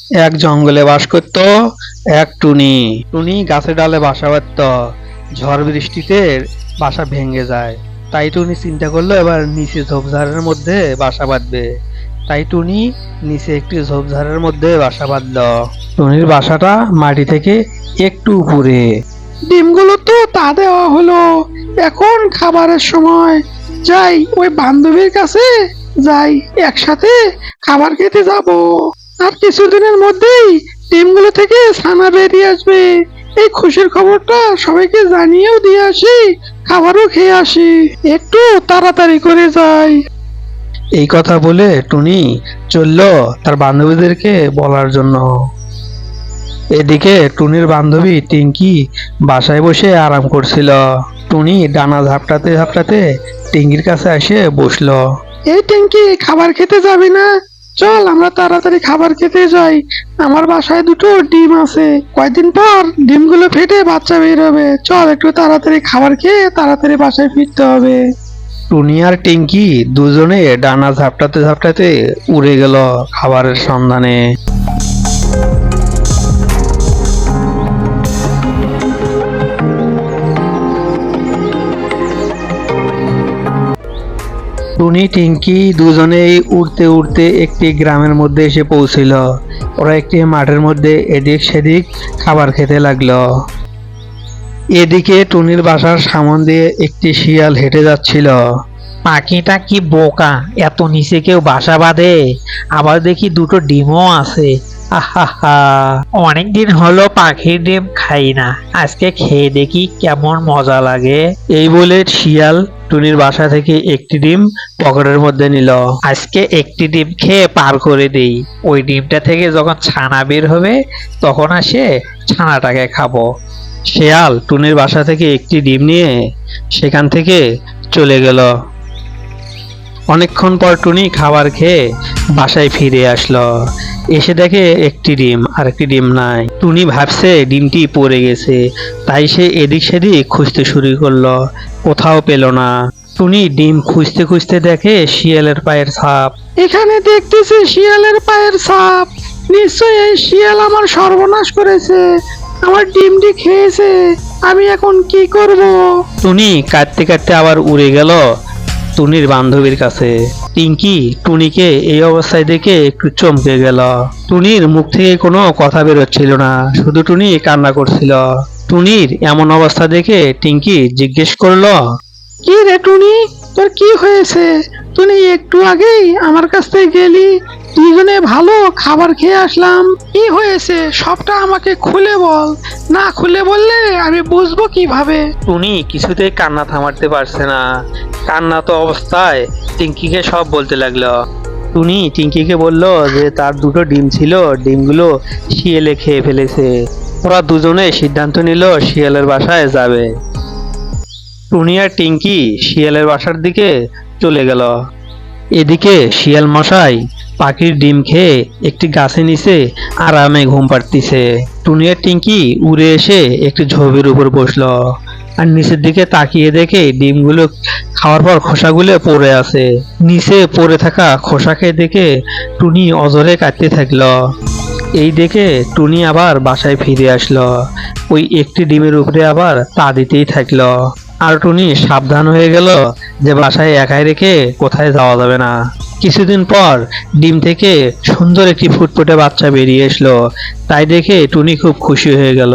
এক জঙ্গলে বাস করত এক টুনি। টুনি গাছে ডালে বাসা বাঁধত। ঝড় বৃষ্টিতে বাসা ভেঙে যায়। তাই টুনি চিন্তা করলো এবার নিচে ঝোপঝাড়ের মধ্যে বাসা বাঁধবে। তাই টুনি নিচে একটি ঝোপঝাড়ের মধ্যে বাসা বাঁধলো। টুনির বাসাটা মাটি থেকে একটু উপরে। ডিমগুলো তো তা দেওয়া হলো, এখন খাবারের সময়। যাই ওই বান্ধবীর কাছে, যাই একসাথে খাবার খেতে যাব। আর কিছুদিনের মধ্যেই ডিমগুলো থেকে ছানা বেরিয়ে আসবে। এই খুশির খবরটা সবাইকে জানিয়েও দিয়ে আসি, খাবারও খেয়ে আসি। একটু তাড়াতাড়ি করে যাই। এই কথা বলে টুনি চলল তার বান্ধবীদেরকে বলার জন্য। এদিকে টুনির বান্ধবী টিঙ্কি বাসায় বসে আরাম করছিল। টুনি ডানা ঝাপটাতে ঝাপটাতে টিঙ্কির কাছে এসে বসলো। এই টিঙ্কি, খাবার খেতে যাবি না? চল আমরা তাড়াতাড়ি খাবার খেতে যাই। আমার বাসায় দুটো ডিম আছে, কয়দিন পর ডিমগুলো ফেটে বাচ্চা বের হবে। চল একটু তাড়াতাড়ি খাবার খেয়ে তাড়াতাড়ি বাসায় ফিরতে হবে। টুনি আর টিঙ্কি দুজনে ডানা ঝাপটাতে ঝাপটাতে উড়ে গেল খাবারের সন্ধানে। টুনি টিঙ্কি দুজনেই উড়তে উড়তে একটি গ্রামের মধ্যে এসে পৌঁছিল। ওরা একটি মাঠের মধ্যে এদিক সেদিক খাবার খেতে লাগলো। এদিকে টুনির বাসার সামনে দিয়ে একটি শিয়াল হেঁটে যাচ্ছিল। পাখিটা কি বোকা, এত নিচে কেউ বাসা বাঁধে? আবার দেখি দুটো ডিমও আছে। আহা, অনেকদিন হলো পাখির ডিম খাই না, আজকে খেয়ে দেখি কেমন মজা লাগে। এই বলে শিয়াল টুনির বাসা থেকে একটি ডিম পকেটের মধ্যে নিল। আজকে একটি ডিম খেয়ে পার করে দেই, ওই ডিমটা থেকে যখন ছানা বের হবে তখন আসে ছানাটাকে খাবো। শিয়াল টুনির বাসা থেকে একটি ডিম নিয়ে সেখান থেকে চলে গেল। অনেকক্ষণ পর টুনি খাবার খেয়ে বাসায় ফিরে আসলো। এসে দেখে একটি ডিম আর একটি ডিম নাই। টুনি ভাবছে ডিমটি পড়ে গেছে, তাই সে এদিক সেদিক খুঁজতে শুরু করলো, কোথাও পেল না। টুনি ডিম খুঁজতে খুঁজতে দেখে শিয়ালের পায়ের ছাপ। এখানে দেখতেছি শিয়ালের পায়ের ছাপ। নিশ্চয়ই এই শিয়াল আমার সর্বনাশ করেছে, আমার ডিমটি খেয়েছে। আমি এখন কি করব? টুনি কাঁদতে কাঁদতে আবার উড়ে গেল টুনির বান্ধবীর কাছে। টিঙ্কি টুনিকে এই অবস্থায় দেখে একটু চমকে গেল। টুনির মুখ থেকে কোনো কথা বেরোচ্ছিল না, শুধু টুনি কান্না করছিল। টুনির এমন অবস্থা দেখে টিঙ্কি জিজ্ঞেস করলো, কি রে টুনি, তোর কি হয়েছে? তুই একটু আগেই আমার কাছ থেকে গেলি, দুজনে ভালো খাবার খেয়ে আসলাম। কি হয়েছে সবটা আমাকে খুলে বল, না খুলে বললে আমি বুঝবো কিভাবে? টুনি কিছুতেই কান্না থামাতে পারছে না। কান্না তো অবস্থায় টিঙ্কিকে সব বলতে লাগলো। টুনি টিঙ্কিকে বলল যে তার দুটো ডিম ছিল, ডিমগুলো শিয়ালে খেয়ে ফেলেছে। ওরা দুজনে সিদ্ধান্ত নিল শিয়ালের বাসায় যাবে। টুনি আর টিঙ্কি শিয়ালের বাসার দিকে চলে গেল। এদিকে শিয়াল মশাই পাখির ডিম খেয়ে একটি গাছের নিচে আরামে ঘুম পাড়তিছে। টুনি আর টিঙ্কি উড়ে এসে একটি ঝোপের উপর বসলো আর নিচের দিকে তাকিয়ে দেখে ডিমগুলো খাওয়ার পর খোসাগুলো পড়ে আছে। নিচে পড়ে থাকা খোসাকে দেখে টুনি অঝরে কাঁদতে থাকলো। এই দেখে টুনি আবার বাসায় ফিরে আসলো। ওই একটি ডিমের উপরে আবার তা দিতেই থাকলো। আর টুনি সাবধান হয়ে গেল যে বাসায় একাই রেখে কোথায় যাওয়া যাবে না। কিছুদিন পর ডিম থেকে সুন্দর একটি ফুটফুটে বাচ্চা বেরিয়ে আসলো। তাই দেখে টুনি খুব খুশি হয়ে গেল।